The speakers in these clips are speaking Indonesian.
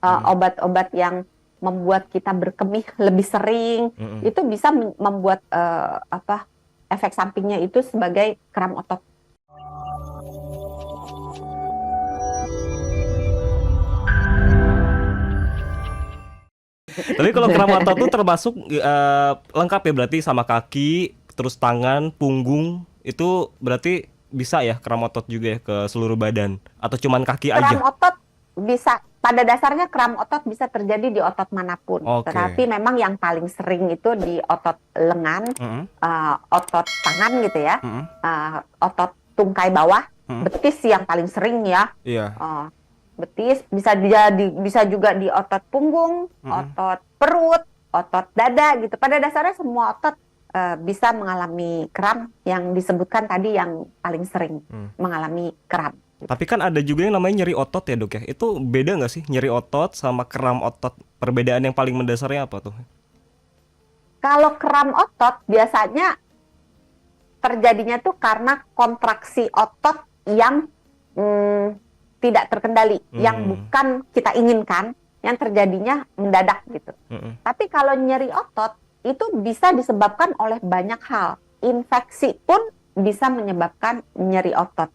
Mm-mm. obat-obat yang membuat kita berkemih lebih sering, Mm-mm. itu bisa membuat apa efek sampingnya itu sebagai kram otot. Tapi kalau kram otot tuh termasuk lengkap ya, berarti sama kaki, terus tangan, punggung, itu berarti bisa ya kram otot juga ya ke seluruh badan atau cuman kaki Kram aja? otot bisa, pada dasarnya kram otot bisa terjadi di otot manapun. Oke. Tetapi memang yang paling sering itu di otot lengan, Mm-mm. otot tangan gitu ya, Mm-mm. otot tungkai bawah, Mm-mm. betis sih yang paling sering ya. Iya. Uh, Betis bisa juga di otot punggung, Mm-mm. otot perut, otot dada gitu. Pada dasarnya semua otot bisa mengalami kram yang disebutkan tadi yang paling sering Mm. mengalami kram. Tapi kan ada juga yang namanya nyeri otot ya dok ya. Itu beda nggak sih nyeri otot sama kram otot? Perbedaan yang paling mendasarnya apa tuh? Kalau kram otot biasanya terjadinya tuh karena kontraksi otot yang mm, tidak terkendali, yang Hmm. bukan kita inginkan, yang terjadinya mendadak gitu. Mm-mm. Tapi kalau nyeri otot itu bisa disebabkan oleh banyak hal. Infeksi pun bisa menyebabkan nyeri otot.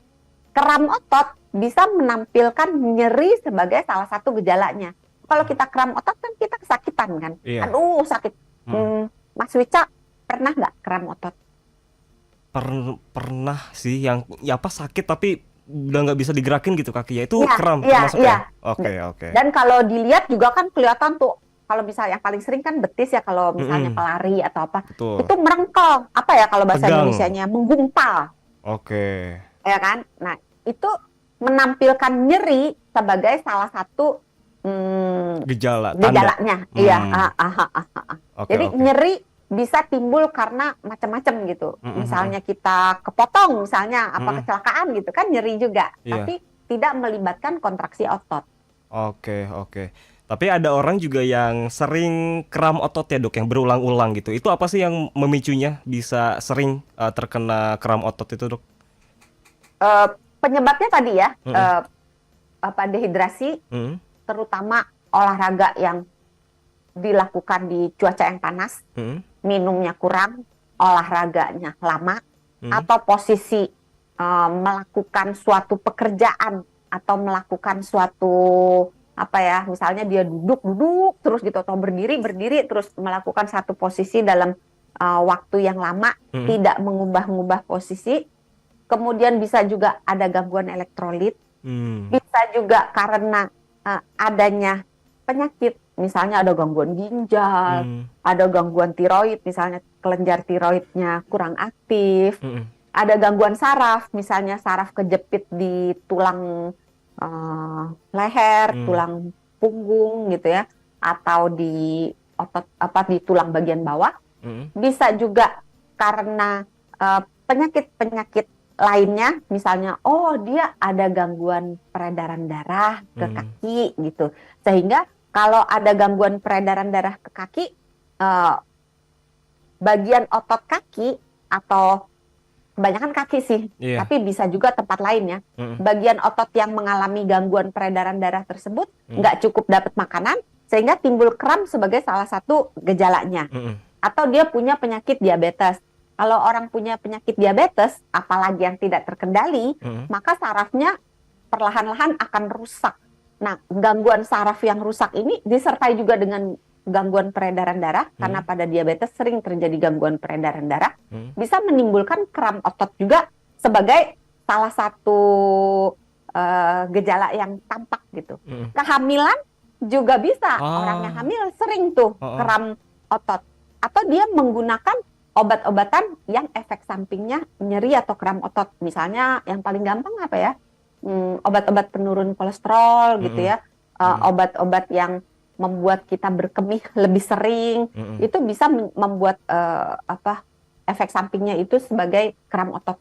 Kram otot bisa menampilkan nyeri sebagai salah satu gejalanya. Kalau kita kram otot kan kita kesakitan kan. Iya. Aduh sakit. Mm. Mas Wica pernah nggak kram otot? Pernah sih yang ya apa sakit tapi udah nggak bisa digerakin gitu kakinya. Itu Iya, kram iya, termasuk iya. ya? Oke, oke. Dan kalau dilihat juga kan kelihatan tuh, kalau misalnya yang paling sering kan betis ya kalau misalnya Mm-mm. pelari atau apa, Betul. itu merengkel. Apa ya kalau bahasa Tegang. Indonesianya? Menggumpal, Oke. ya kan? Nah, itu menampilkan nyeri sebagai salah satu Gejala, tanda. gejalanya. Iya, Hmm. Oke, jadi oke. nyeri bisa timbul karena macam-macam gitu. Mm-mm-mm. Misalnya kita kepotong, misalnya apa Mm-mm. kecelakaan gitu kan nyeri juga, Iya. tapi tidak melibatkan kontraksi otot. Oke, oke. Tapi ada orang juga yang sering kram otot ya dok, yang berulang-ulang gitu. Itu apa sih yang memicunya bisa sering terkena kram otot itu dok? Eh, Penyebabnya tadi ya, Mm-mm. apa dehidrasi, Mm-mm. terutama olahraga yang dilakukan di cuaca yang panas, Mm-mm. minumnya kurang, olahraganya lama, Mm-mm. atau posisi melakukan suatu pekerjaan atau melakukan suatu apa ya, misalnya dia duduk-duduk terus gitu atau berdiri-berdiri terus melakukan satu posisi dalam waktu yang lama, Mm-mm. tidak mengubah-ubah posisi, kemudian bisa juga ada gangguan elektrolit, Mm. bisa juga karena adanya penyakit, misalnya ada gangguan ginjal, Mm. ada gangguan tiroid, misalnya kelenjar tiroidnya kurang aktif, Mm-mm. ada gangguan saraf, misalnya saraf kejepit di tulang leher, Mm. tulang punggung gitu ya, atau di otot apa di tulang bagian bawah. Mm. Bisa juga karena penyakit-penyakit lainnya, misalnya, oh dia ada gangguan peredaran darah ke Mm. kaki gitu. Sehingga kalau ada gangguan peredaran darah ke kaki, eh, bagian otot kaki atau kebanyakan kaki sih, Iya. tapi bisa juga tempat lain ya. Mm. Bagian otot yang mengalami gangguan peredaran darah tersebut Mm. nggak cukup dapat makanan, sehingga timbul kram sebagai salah satu gejalanya. Mm. Atau dia punya penyakit diabetes. Kalau orang punya penyakit diabetes, apalagi yang tidak terkendali, Mm. maka sarafnya perlahan-lahan akan rusak. Nah, gangguan saraf yang rusak ini disertai juga dengan gangguan peredaran darah, karena Mm. pada diabetes sering terjadi gangguan peredaran darah, Mm. bisa menimbulkan kram otot juga sebagai salah satu gejala yang tampak gitu. Mm. Kehamilan juga bisa, orang yang Ah. hamil sering tuh Oh, oh. kram otot. Atau dia menggunakan obat-obatan yang efek sampingnya nyeri atau kram otot. Misalnya yang paling gampang apa ya? Obat-obat penurun kolesterol gitu Mm. ya. Mm. Obat-obat yang membuat kita berkemih lebih sering, Mm. itu bisa membuat apa efek sampingnya itu sebagai kram otot.